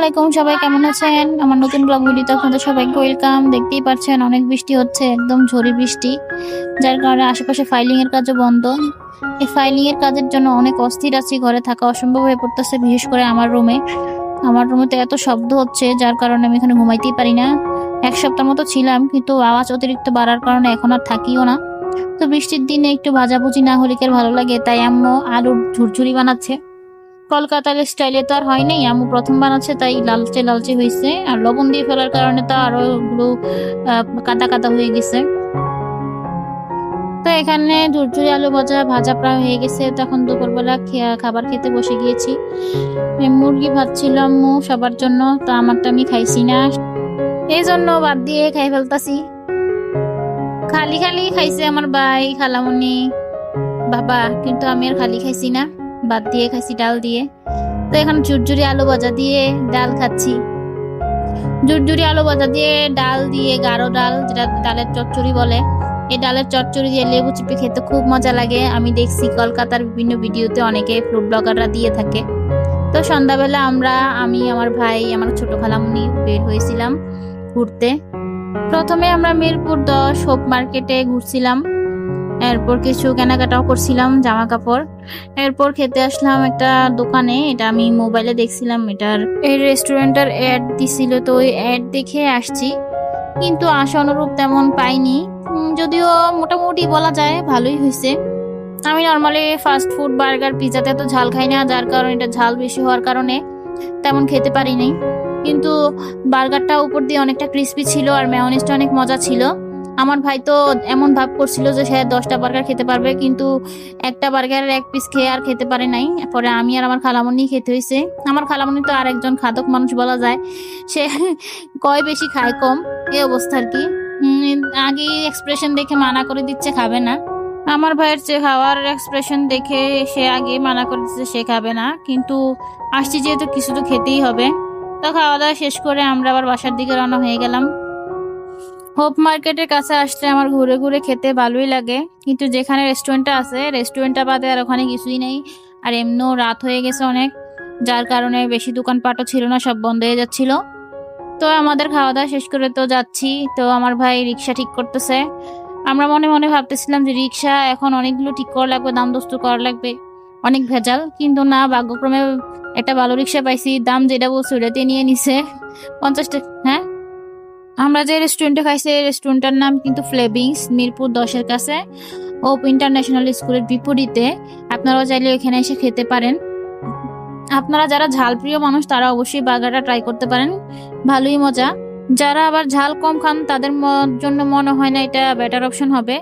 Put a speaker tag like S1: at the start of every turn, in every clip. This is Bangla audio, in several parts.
S1: আলাইকুম, সবাই কেমন আছেন? আমার নতুন ব্লগ ভিডিওতে আপনাদের সবাইকে ওয়েলকাম। দেখতেই পাচ্ছেন অনেক বৃষ্টি হচ্ছে, একদম ঝড়ি বৃষ্টি, যার কারণে আশেপাশে ফাইলিং এর কাজও বন্ধ। এই ফাইলিং এর কাজের জন্য অনেক অস্থির আছি, ঘরে থাকা অসম্ভব হয়ে পড়তেছে, বিশেষ করে আমার রুমে তো এত শব্দ হচ্ছে, যার কারণে আমি এখানে ঘুমাইতেই পারি না। এক সপ্তাহ মতো ছিলাম, কিন্তু আওয়াজ অতিরিক্ত বাড়ার কারণে এখন আর থাকিও না। তো বৃষ্টির দিনে একটু ভাজাভুজি না হলে কি আর ভালো লাগে, তাই আম্মু আলুর ঝুরঝুরি বানাচ্ছে। কলকাতার স্টাইলে তো আর হয় নাই, আম্মু প্রথম বানাচ্ছে, তাই লালচে লালচে হয়েছে, আর লবণ দিয়ে ফেলার কারণে তো আরো ওগুলো কাদা কাদা হয়ে গেছে। তো এখানে ঝুরঝুরি আলু ভাজা ভাজা প্রায় হয়ে গেছে। তখন দুপুরবেলা খাবার খেতে বসে গিয়েছি। মুরগি ভাজছিল আম্মু সবার জন্য, তো আমারটা আমি খাইছি না, এই জন্য বাদ দিয়ে খাই ফেলতাছি। খালি খালি খাইছে আমার ভাই, খালামণি, বাবা, কিন্তু আমি আর খালি খাইছি না, বাদ দিয়ে খাইছি ডাল দিয়ে। তো এখন ঝুরঝুরি আলু ভাজা দিয়ে ডাল খাচ্ছি। ঝুরঝুরি আলু ভাজা দিয়ে ডাল দিয়ে, গাঢ় ডাল, যেটা ডালের চচ্চড়ি বলে, এই ডালের চচ্চড়ি দিয়ে লেবু চিপে খেতে খুব মজা লাগে। আমি দেখছি কলকাতার বিভিন্ন ভিডিওতে অনেকে ফুড ব্লগাররা দিয়ে থাকে। তো সন্ধ্যাবেলা আমি, আমার ভাই, আমার ছোট খালামণি বের হয়েছিলাম ঘুরতে। প্রথমে আমরা মিরপুর 10 হোপ মার্কেটে ঘুরছিলাম, এরপর কিছু কেনাকাটাও করছিলাম, জামা কাপড়। এরপর খেতে আসলাম একটা দোকানে, এটা আমি মোবাইলে দেখছিলাম, এটার এই রেস্টুরেন্টের অ্যাড দিছিল, তো ওই অ্যাড দেখে আসছি, কিন্তু আশা অনুরূপ তেমন পাইনি। যদিও মোটামুটি বলা যায় ভালোই হয়েছে। আমি নর্মালি ফাস্ট ফুড, বার্গার, পিজাতে তো ঝাল খাই না, যার কারণে এটা ঝাল বেশি হওয়ার কারণে তেমন খেতে পারিনি। কিন্তু বার্গারটা উপর দিয়ে অনেকটা ক্রিস্পি ছিল, আর মেয়োনিজটা অনেক মজা ছিল। আমার ভাই তো এমন ভাব করছিল যে সে 10টা বার্গার খেতে পারবে, কিন্তু একটা বার্গারের এক পিস খেয়ে আর খেতে পারে নাই। পরে আমি আর আমার খালামণি খেতে হয়েছে। আমার খালামণি তো আর একজন খাদক মানুষ বলা যায়, সে কয় বেশি খায় কম, এই অবস্থা আর কি। আগে এক্সপ্রেশন দেখে মানা করে দিচ্ছে খাবে না। আমার ভাইয়ের চেয়ে খাওয়ার এক্সপ্রেশন দেখে সে আগে মানা করে দিচ্ছে সে খাবে না, কিন্তু আসছি যেহেতু কিছু তো খেতেই হবে। তো খাওয়া দাওয়া শেষ করে আমরা আবার বাসার দিকে রওনা হয়ে গেলাম। হোপ মার্কেটের কাছে আসলে আমার ঘুরে ঘুরে খেতে ভালোই লাগে, কিন্তু যেখানে রেস্টুরেন্টটা আছে, রেস্টুরেন্টটা বাদে আর ওখানে কিছুই নেই। আর এমনিও রাত হয়ে গেছে অনেক, যার কারণে বেশি দোকানপাটও ছিল না, সব বন্ধ হয়ে যাচ্ছিল। তো আমাদের খাওয়া দাওয়া শেষ করে তো যাচ্ছি, তো আমার ভাই রিক্সা ঠিক করতেছে। আমরা মনে মনে ভাবতেছিলাম যে রিক্সা এখন অনেকগুলো ঠিক করা লাগবে, দাম দস্তু করা লাগবে, অনেক ভেজাল, কিন্তু না, ভাগ্যক্রমে একটা ভালো রিক্সা পাইছি, দাম যেটা বলছে ওটাতে নিয়ে নিছে 50 টাকা। হ্যাঁ, আমরা যে রেস্টুরেন্টে খাইছি এই রেস্টুরেন্টের নাম কিন্তু ফ্লেভিংস, মিরপুর 10-এর কাছে হোপ ইন্টারন্যাশনাল স্কুলের বিপরীতে। আপনারাও চাইলে এখানে এসে খেতে পারেন। আপনারা যারা ঝাল প্রিয় মানুষ তারা অবশ্যই বার্গারটা ট্রাই করতে পারেন, ভালোই মজা। যারা আবার ঝাল কম খান তাদের জন্য মনে হয় না এটা বেটার অপশন হবে।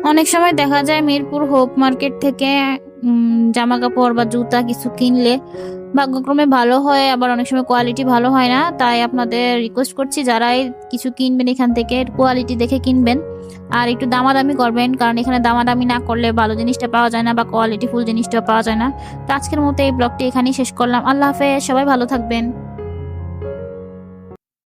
S1: অনেক সময় দেখা যায় মিরপুর হোপ মার্কেট থেকে জামা কাপড় বা জুতা কিছু কিনলে ভাগ্যক্রমে ভালো হয়, আবার অনেক সময় কোয়ালিটি ভালো হয় না। তাই আপনাদের রিকোয়েস্ট করছি, যারাই কিছু কিনবেন এখান থেকে কোয়ালিটি দেখে কিনবেন, আর একটু দামাদামি করবেন, কারণ এখানে দামাদামি না করলে ভালো জিনিসটা পাওয়া যায় না বা কোয়ালিটি ফুল জিনিসটা পাওয়া যায় না। তো আজকের মতো এই ব্লগটি এখানেই শেষ করলাম। আল্লাহ হাফেজ, সবাই ভালো থাকবেন।